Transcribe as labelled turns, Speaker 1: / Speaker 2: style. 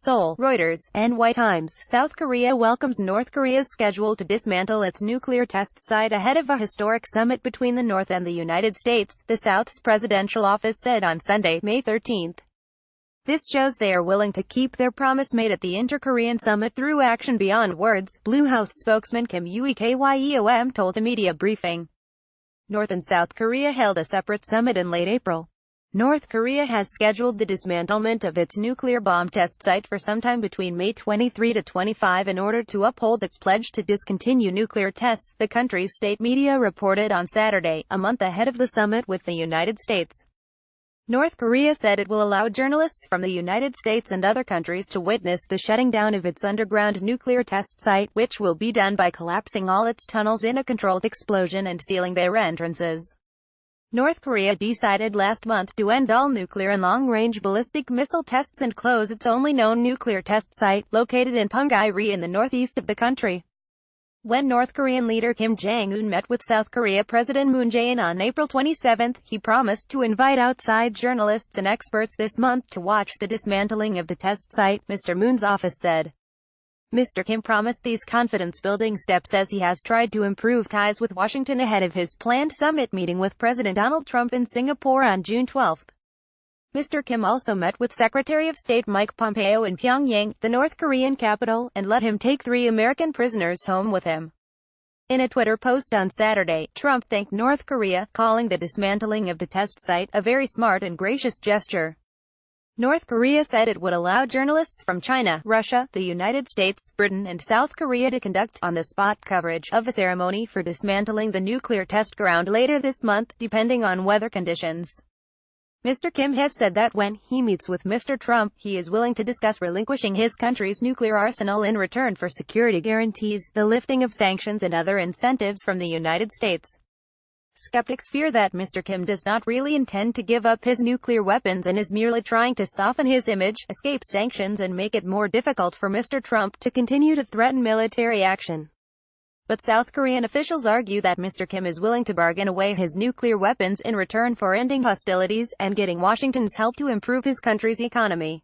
Speaker 1: Seoul, Reuters, NY Times. South Korea welcomes North Korea's schedule to dismantle its nuclear test site ahead of a historic summit between the North and the United States, the South's presidential office said on Sunday, May 13. This shows they are willing to keep their promise made at the Inter-Korean summit through action beyond words, Blue House spokesman Kim Kyeom told a media briefing. North and South Korea held a separate summit in late April. North Korea has scheduled the dismantlement of its nuclear bomb test site for sometime between May 23 to 25 in order to uphold its pledge to discontinue nuclear tests, the country's state media reported on Saturday, a month ahead of the summit with the United States. North Korea said it will allow journalists from the United States and other countries to witness the shutting down of its underground nuclear test site, which will be done by collapsing all its tunnels in a controlled explosion and sealing their entrances. North Korea decided last month to end all nuclear and long-range ballistic missile tests and close its only known nuclear test site, located in Punggye-ri in the northeast of the country. When North Korean leader Kim Jong-un met with South Korea President Moon Jae-in on April 27, he promised to invite outside journalists and experts this month to watch the dismantling of the test site, Mr. Moon's office said. Mr. Kim promised these confidence-building steps as he has tried to improve ties with Washington ahead of his planned summit meeting with President Donald Trump in Singapore on June 12. Mr. Kim also met with Secretary of State Mike Pompeo in Pyongyang, the North Korean capital, and let him take 3 American prisoners home with him. In a Twitter post on Saturday, Trump thanked North Korea, calling the dismantling of the test site a very smart and gracious gesture. North Korea said it would allow journalists from China, Russia, the United States, Britain and South Korea to conduct on-the-spot coverage of a ceremony for dismantling the nuclear test ground later this month, depending on weather conditions. Mr. Kim has said that when he meets with Mr. Trump, he is willing to discuss relinquishing his country's nuclear arsenal in return for security guarantees, the lifting of sanctions and other incentives from the United States. Skeptics fear that Mr. Kim does not really intend to give up his nuclear weapons and is merely trying to soften his image, escape sanctions and make it more difficult for Mr. Trump to continue to threaten military action. But South Korean officials argue that Mr. Kim is willing to bargain away his nuclear weapons in return for ending hostilities and getting Washington's help to improve his country's economy.